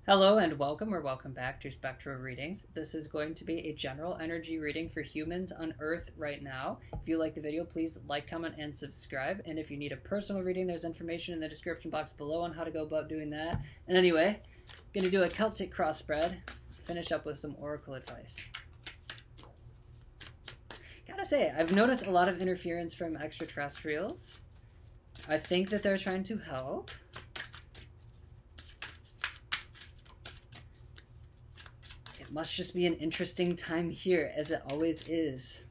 Hello and welcome or welcome back to Spectral Readings. This is going to be a general energy reading for humans on Earth right now. If you like the video, please like, comment, and subscribe. And if you need a personal reading, there's information in the description box below on how to go about doing that. And anyway, I'm going to do a Celtic crossbred, finish up with some oracle advice. Gotta say, I've noticed a lot of interference from extraterrestrials. I think that they're trying to help. It must just be an interesting time here, as it always is.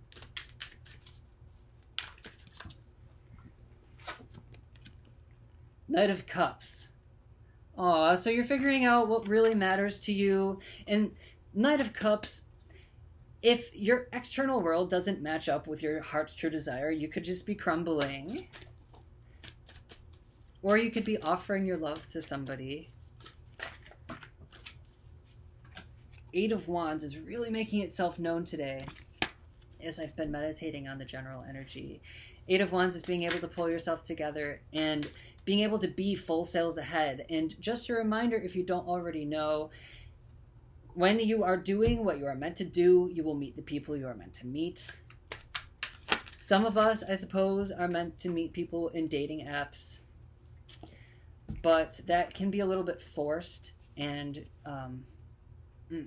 Knight of Cups. Aw, so you're figuring out what really matters to you. And Knight of Cups, if your external world doesn't match up with your heart's true desire, you could just be crumbling. Or you could be offering your love to somebody. Eight of Wands is really making itself known today as I've been meditating on the general energy. Eight of Wands is being able to pull yourself together and being able to be full sails ahead. And just a reminder, if you don't already know, when you are doing what you are meant to do, you will meet the people you are meant to meet. Some of us, I suppose, are meant to meet people in dating apps, but that can be a little bit forced and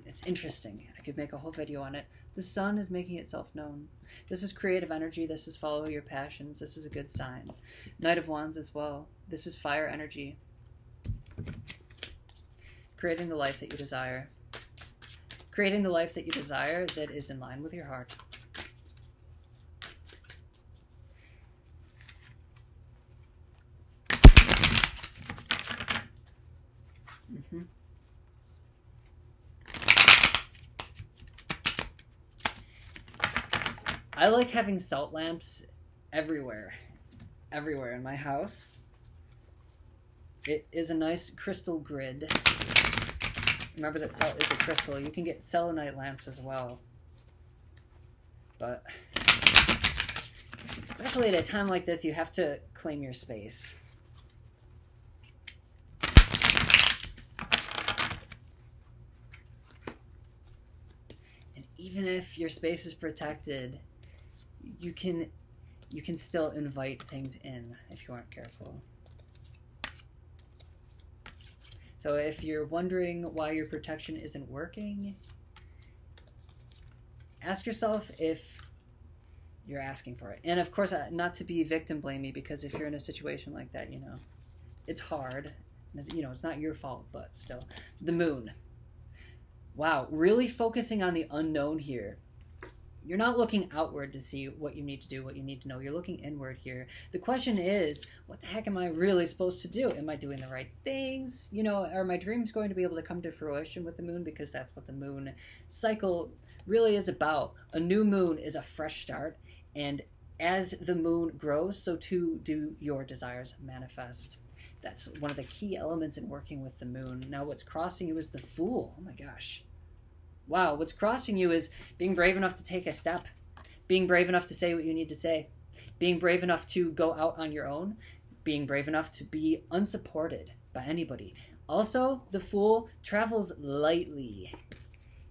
it's interesting. I could make a whole video on it. The sun is making itself known. This is creative energy. This is follow your passions. This is a good sign. Knight of Wands as well. This is fire energy. Creating the life that you desire. Creating the life that you desire that is in line with your heart. I like having salt lamps everywhere in my house. It is a nice crystal grid. Remember that salt is a crystal. You can get selenite lamps as well. But especially at a time like this, you have to claim your space. And even if your space is protected, you can still invite things in if you aren't careful. So if you're wondering why your protection isn't working, ask yourself if you're asking for it. And of course, not to be victim blamey, because if you're in a situation like that, it's hard. It's not your fault, but still. The moon. Wow, really focusing on the unknown here. You're not looking outward to see what you need to do, what you need to know. You're looking inward here. The question is, what the heck am I really supposed to do? Am I doing the right things? Are my dreams going to be able to come to fruition with the moon? Because that's what the moon cycle really is about. A new moon is a fresh start. And as the moon grows, so too do your desires manifest. That's one of the key elements in working with the moon. Now, what's crossing you is the Fool. Oh my gosh. Wow, what's crossing you is being brave enough to take a step, being brave enough to say what you need to say, being brave enough to go out on your own, being brave enough to be unsupported by anybody. Also, the Fool travels lightly.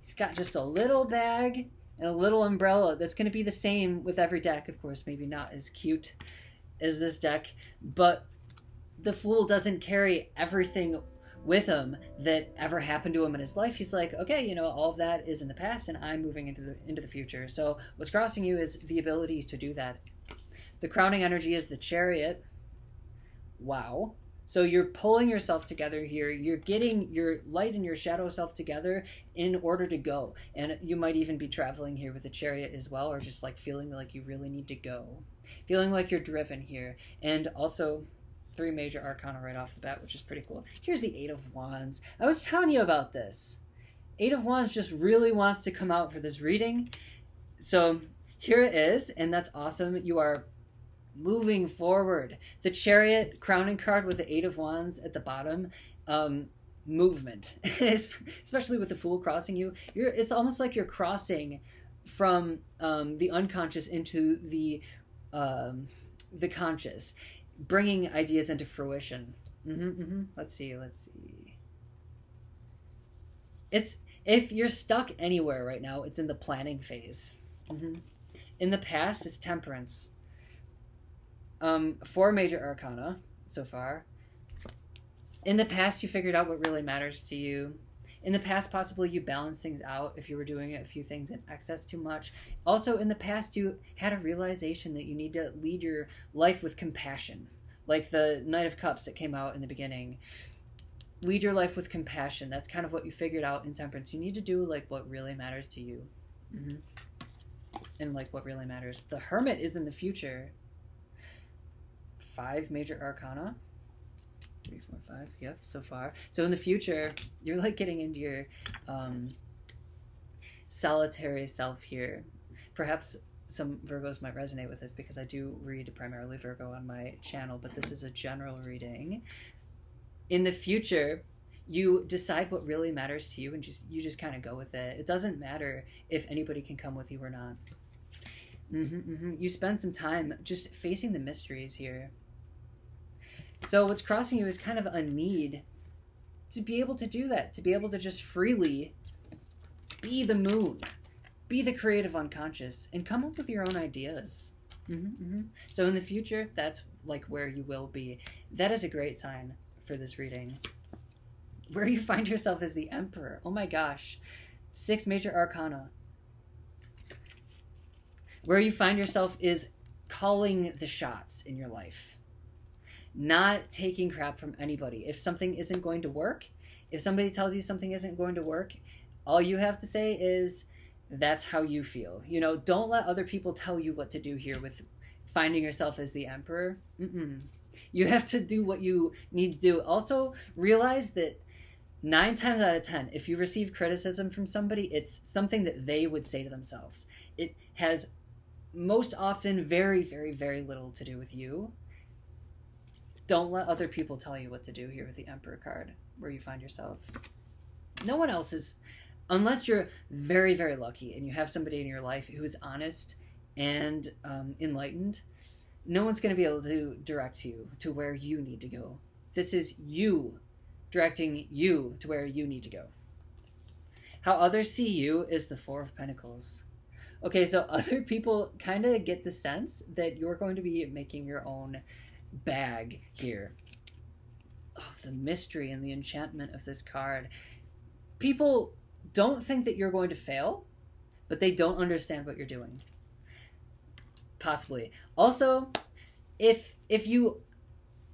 He's got just a little bag and a little umbrella. That's going to be the same with every deck. Of course, maybe not as cute as this deck, but the Fool doesn't carry everything with him that ever happened to him in his life. He's like, okay, all of that is in the past and I'm moving into the future. So what's crossing you is the ability to do that. The crowning energy is the Chariot. Wow. So you're pulling yourself together here. You're getting your light and your shadow self together in order to go. And you might even be traveling here with the Chariot as well, or just like feeling like you really need to go. Feeling like you're driven here. And also 3 major arcana right off the bat, which is pretty cool. Here's the Eight of Wands. I was telling you about this. Eight of Wands just really wants to come out for this reading. So here it is, and that's awesome. You are moving forward. The Chariot crowning card with the Eight of Wands at the bottom. Movement. Especially with the Fool crossing you. It's almost like you're crossing from the unconscious into the conscious, bringing ideas into fruition. Let's see. It's if you're stuck anywhere right now, it's in the planning phase. In the past, it's temperance. 4 major arcana so far. In the past, you figured out what really matters to you. In the past, possibly you balanced things out if you were doing a few things in excess too much. Also, in the past, you had a realization that you need to lead your life with compassion. Like the Knight of Cups that came out in the beginning. Lead your life with compassion. That's kind of what you figured out in temperance. You need to do like what really matters to you. And like what really matters. The Hermit is in the future. 5 major arcana. 3, 4, 5. Yep, so far. So in the future, you're like getting into your solitary self here. Perhaps some Virgos might resonate with this because I do read primarily Virgo on my channel, but this is a general reading. In the future, you decide what really matters to you and you just kind of go with it. It doesn't matter if anybody can come with you or not. You spend some time just facing the mysteries here. So what's crossing you is kind of a need to be able to do that, to be able to just freely be the moon, be the creative unconscious, and come up with your own ideas. So in the future, that's like where you will be. That is a great sign for this reading. Where you find yourself as the Emperor. Oh my gosh. 6 major arcana. Where you find yourself is calling the shots in your life. Not taking crap from anybody. If something isn't going to work, if somebody tells you something isn't going to work, all you have to say is, that's how you feel. You know, don't let other people tell you what to do here with finding yourself as the Emperor. You have to do what you need to do. Also, realize that 9 times out of 10, if you receive criticism from somebody, it's something that they would say to themselves. It has most often very, very, very little to do with you. Don't let other people tell you what to do here with the Emperor card, where you find yourself. No one else is, unless you're very, very lucky and you have somebody in your life who is honest and enlightened, no one's going to be able to direct you to where you need to go. This is you directing you to where you need to go. How others see you is the 4 of Pentacles. Okay, so other people kind of get the sense that you're going to be making your own bag here. Oh, the mystery and the enchantment of this card. People don't think that you're going to fail, but they don't understand what you're doing. Possibly. Also, if you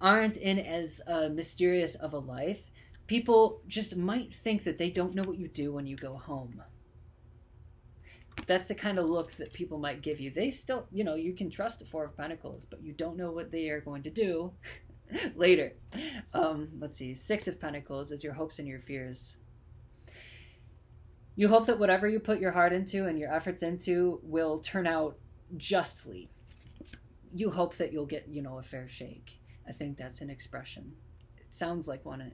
aren't in as mysterious of a life, people just might think that they don't know what you do when you go home. That's the kind of look that people might give you. They still, you know, you can trust a 4 of Pentacles, but you don't know what they are going to do later. Let's see. 6 of Pentacles is your hopes and your fears. You hope that whatever you put your heart into and your efforts into will turn out justly. You hope that you'll get, you know, a fair shake. I think that's an expression. It sounds like one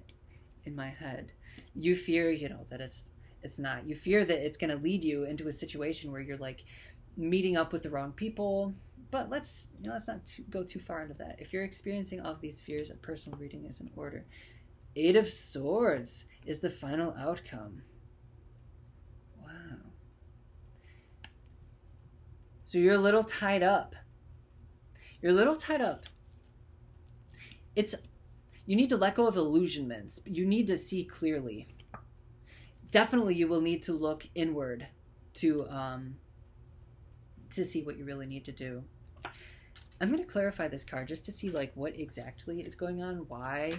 in my head. You fear, you know, that it's not. You fear that it's going to lead you into a situation where you're like meeting up with the wrong people. But let's not go too far into that. If you're experiencing all of these fears, a personal reading is in order. 8 of Swords is the final outcome. Wow. So you're a little tied up. You're a little tied up. You need to let go of illusionments. You need to see clearly. Definitely you will need to look inward to see what you really need to do. I'm going to clarify this card just to see like what exactly is going on, why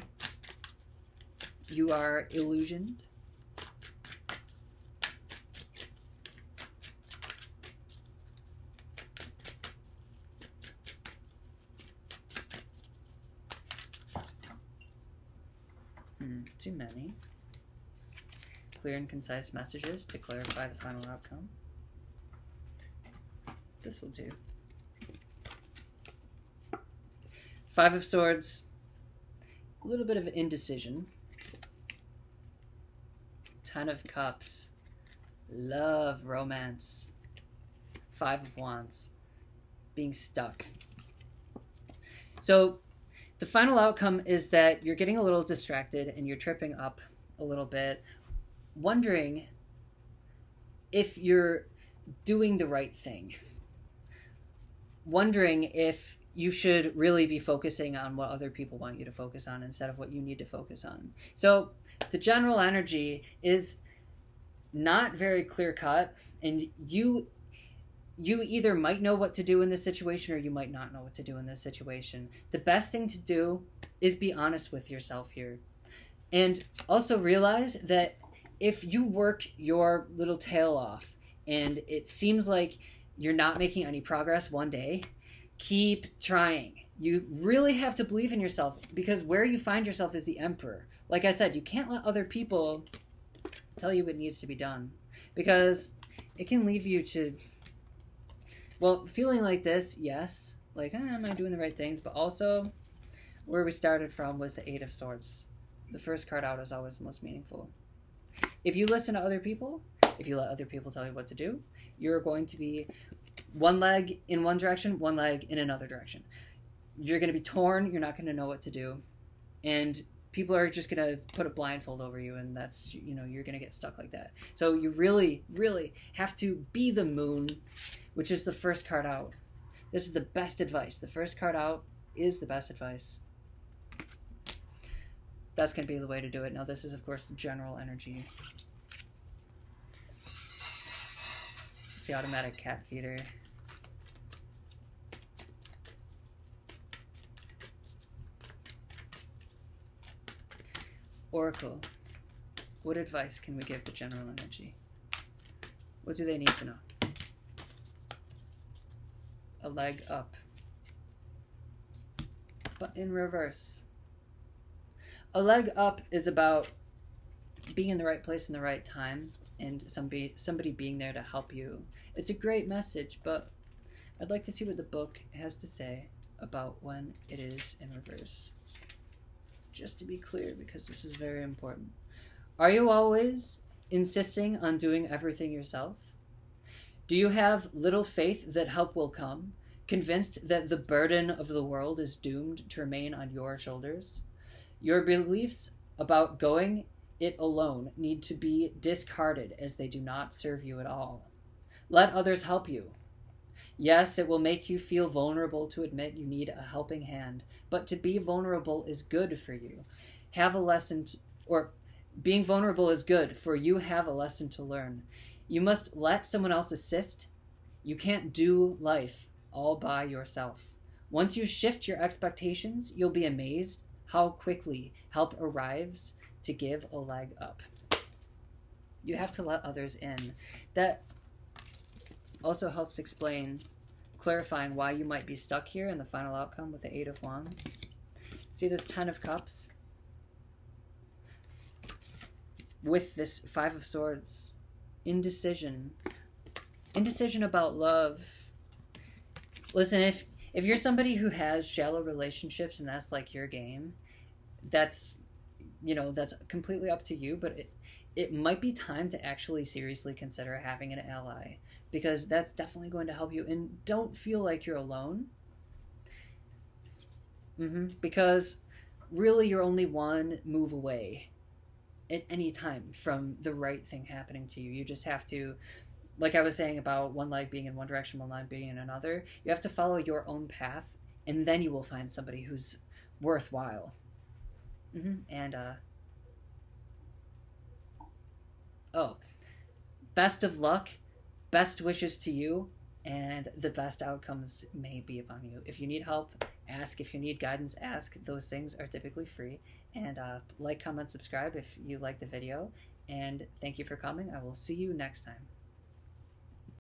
you are illusioned. Too many. Clear and concise messages to clarify the final outcome. This will do. 5 of Swords. A little bit of indecision. 10 of Cups. Love, romance. 5 of Wands. Being stuck. So the final outcome is that you're getting a little distracted and you're tripping up a little bit. wondering if you're doing the right thing, wondering if you should really be focusing on what other people want you to focus on instead of what you need to focus on. So the general energy is not very clear cut, and you either might know what to do in this situation or you might not know what to do in this situation. The best thing to do is be honest with yourself here. And also realize that if you work your little tail off and it seems like you're not making any progress one day, keep trying. You really have to believe in yourself, because where you find yourself is the emperor. Like I said, you can't let other people tell you what needs to be done, because it can leave you to, well, feeling like this, yes, like, am I doing the right things? But also, where we started from was the Eight of Swords. The first card out is always the most meaningful. If you listen to other people, if you let other people tell you what to do, you're going to be one leg in one direction, one leg in another direction. You're going to be torn. You're not going to know what to do. And people are just going to put a blindfold over you, and that's, you're going to get stuck like that. So you really, really have to be the moon, which is the first card out. This is the best advice. The first card out is the best advice. That's going to be the way to do it. Now, this is, of course, the general energy. It's the automatic cat feeder. Oracle, what advice can we give the general energy? What do they need to know? A leg up. But in reverse. A leg up is about being in the right place in the right time and somebody being there to help you. It's a great message, but I'd like to see what the book has to say about when it is in reverse. Just to be clear, because this is very important. Are you always insisting on doing everything yourself? Do you have little faith that help will come, convinced that the burden of the world is doomed to remain on your shoulders? Your beliefs about going it alone need to be discarded, as they do not serve you at all. Let others help you. Yes, it will make you feel vulnerable to admit you need a helping hand, but to be vulnerable is good for you. Being vulnerable is good, for you have a lesson to learn. You must let someone else assist. You can't do life all by yourself. Once you shift your expectations, you'll be amazed how quickly help arrives to give a leg up. You have to let others in. That also helps explain, clarifying why you might be stuck here in the final outcome with the Eight of Wands. See this Ten of Cups? With this Five of Swords. Indecision. Indecision about love. Listen, if you're somebody who has shallow relationships and that's like your game, that's completely up to you, but it might be time to actually seriously consider having an ally, because that's definitely going to help you. And don't feel like you're alone. Because really you're only one move away at any time from the right thing happening to you. You just have to, like I was saying about one leg being in one direction, one leg being in another, you have to follow your own path, and then you will find somebody who's worthwhile. And best of luck, best wishes to you, and the best outcomes may be upon you. If you need help, ask. If you need guidance, ask. Those things are typically free. And like, comment, subscribe if you like the video. And thank you for coming. I will see you next time.